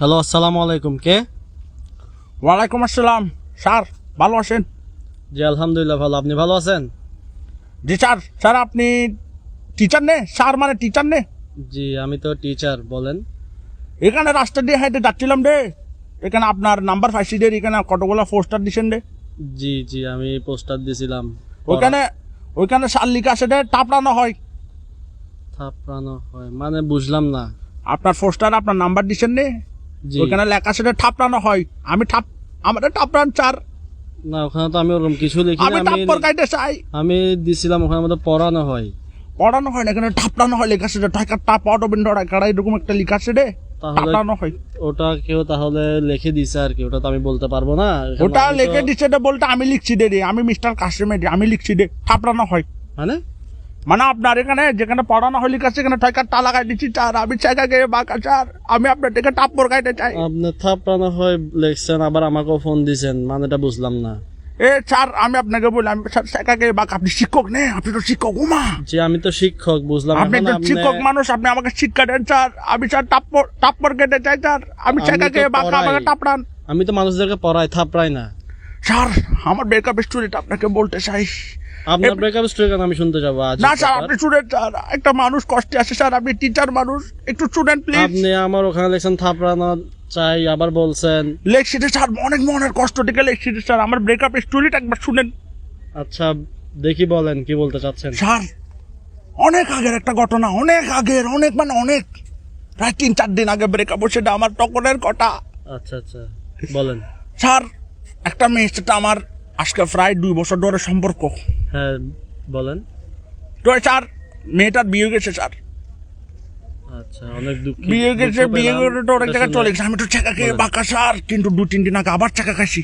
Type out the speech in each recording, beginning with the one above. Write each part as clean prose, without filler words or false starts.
Hello, আসসালামু আলাইকুম। কে? ওয়ালাইকুম আসসালাম। স্যার ভালো আছেন? জি আলহামদুলিল্লাহ ভালো। আপনি ভালো আছেন? জি স্যার। স্যার আপনি টিচার নে? স্যার মানে টিচার নে? জি আমি তো টিচার। বলেন। এখানে রাস্তা দিয়ে হেঁটে যাচ্ছিলাম রে, এখানে আপনার নাম্বার পাইছি রে, এখানে কতগুলো পোস্টার দিছেন রে। জি জি আমি পোস্টার দিছিলাম। ওইখানে স্যার লিখা আছে রে, টাপড়ানো হয়। থাপড়ানো হয় মানে বুঝলাম না। আপনার পোস্টার আপনার নাম্বার দিছেন নে, জি ওইখানে লেখা আছে রে ঠাপড়ানো হয়। আমাদের টাপড়ান স্যার। না, ওখানে তো আমি ওরকম কিছু লিখি আমি না। টাপ্পর কাইতে চাই। আমি দিছিলাম ওখানে মধ্যে পড়ানো হয়। পড়ানো হয় না, এখানে ঠাপড়ানো হয় লেখা আছে রে। ঢাকা টাপ অটোবিন্দ ঢাকা এরকম একটা লেখা আছে রে, তাহলে টাপড়ানো হয়। ওটা কেউ তাহলে লিখে দিছে আর কি, ওটা তো আমি বলতে পারবো না। ওটা আমি তো- লিখে দিচ্ছে রে বলতে আমি লিখছি রে, আমি মিস্টার কাশিমের আমি লিখছি রে, ঠাপড়ানো হয়। মানে মানে আপনার এখানে যেখানে পড়ানো হয় লিখা আছে, এখানে ঠয়কার টা লাগাই দিচ্ছি স্যার। আমি জায়গা গিয়ে বাঁকা স্যার, আমি আপনার থেকে টাপ্পর গাইতে চাই। আপনি থাপড়ানো হয় লিখছেন, আবার আমাকেও ফোন দিছেন, মানেটা বুঝলাম না। এ স্যার আমি আপনাকে বলি, আমি স্যার জায়গা গিয়ে বাঁকা। আপনি শিক্ষক নে? আপনি তো শিক্ষক। উমা, জি আমি তো শিক্ষক, বুঝলাম। আপনি এখন তো আপনি- শিক্ষক মানুষ, আপনি আমাকে শিক্ষা দেন স্যার। আমি স্যার টাপ্পর কেটে চাই স্যার। আমি আমি জায়গা তো গিয়ে বাঁকা, পড়াই। আমাকে টাপড়ান আমি তো মানুষদেরকে পড়াই, থাপড়াই না। স্যার। আমার ব্রেকআপ স্টোরিটা আপনাকে বলতে চাই। আপনার ব্রেকআপ স্টোরি কেন আমি শুনতে যাবো আজ? না স্যার, আপনি শুনেন স্যার, একটা মানুষ কষ্টে আছে স্যার, আপনি টিচার মানুষ, একটু শুনেন প্লিজ। আপনি আমার ওখানে লেখছেন থাপড়ানো চাই, আবার বলছেন। লেখছিতে স্যার, অনেক মনের কষ্ট থেকে লেখছিতে স্যার। আমার ব্রেকআপ স্টোরিটা একবার শুনেন আচ্ছা দেখি, বলেন কি বলতে চাচ্ছেন। স্যার। অনেক আগের একটা ঘটনা, অনেক আগের, অনেক মানে অনেক, প্রায় 3-4 দিন আগে ব্রেকআপ, সেটা আমার তখনের কথা আচ্ছা আচ্ছা বলেন। স্যার। একটা মেয়ের সাথে আমার আজকে প্রায় 2 বছর ধরে সম্পর্ক। হ্যাঁ বলেন। তো স্যার মেয়েটার বিয়ে গেছে স্যার, আচ্ছা অনেক দুঃখ। বিয়ে গেছে, বিয়ে করে তো অনেক জায়গায় চলে গেছে। আমি তো চাকা খেয়ে বলেন। বাঁকা স্যার, কিন্তু 2-3 দিন আগে আবার চাকা খাইছি।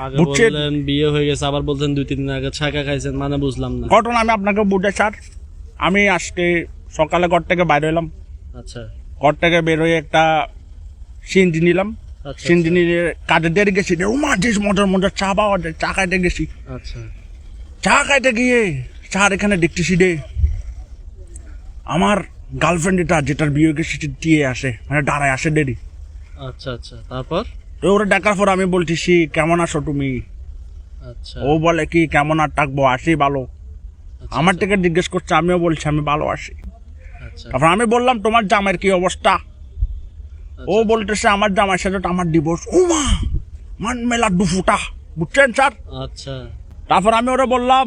আগে বুঝছেন? বললেন বিয়ে হয়ে গেছে, আবার বলছেন 2-3 দিন আগে ছাকা খাইছেন, মানে বুঝলাম না। ঘটনা আমি আপনাকে বুঝাই স্যার। আমি আজকে সকালে ঘর থেকে বাইরে হলাম, আচ্ছা ঘর থেকে বের হয়ে একটা সিএনজি নিলাম। আচ্ছা সিএনজি নিয়ে কাজে দেরি গেছি রে, উমা বেশ মজার মজার চা পাওয়া যায়। চা খাইতে গেছি, আচ্ছা চা খাইতে গিয়ে স্যার এখানে দেখতেছি রে, আমার গার্লফ্রেন্ড যেটার বিয়ে গেছে দিয়ে আসে, মানে দাঁড়ায় আসে দেরি। আচ্ছা আচ্ছা তারপর? তো ওরা ডাকার পর আমি বলতেছি কেমন আছো তুমি? আচ্ছা ও বলে কি কেমন আর থাকবো, আসি ভালো। আচ্ছা, আমার থেকে জিজ্ঞেস করছে, আমিও বলছি আমি ভালো আছি। আচ্ছা তারপর আমি বললাম তোমার জামাইয়ের কি অবস্থা? ও আচ্ছা, বলতেছে আমার জামাইয়ের সাথে তো আমার ডিভোর্স। উমা মান মেলা দুফুটা, বুঝছেন স্যার? আচ্ছা তারপর আমি ওরা বললাম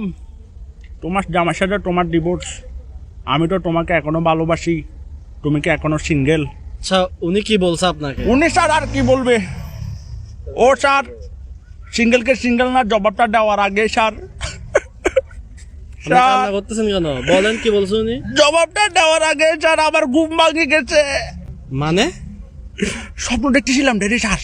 তোমার জামাইয়ের সাথে তোমার ডিভোর্স, আমি তো তোমাকে এখনো ভালোবাসি, তুমি কি এখনো সিঙ্গেল? আচ্ছা উনি কি বলছে আপনাকে? উনি স্যার আর কি বলবে, ও স্যার সিঙ্গেলকে সিঙ্গেল না জবাবটা দেওয়ার আগে স্যার, আপনি কান্না করতেছেন কেন? বলেন কি বলছে উনি। জবাবটা দেওয়ার আগে স্যার আমার ঘুম ভাঙে গেছে। মানে স্বপ্ন দেখতেছিলাম রে স্যার।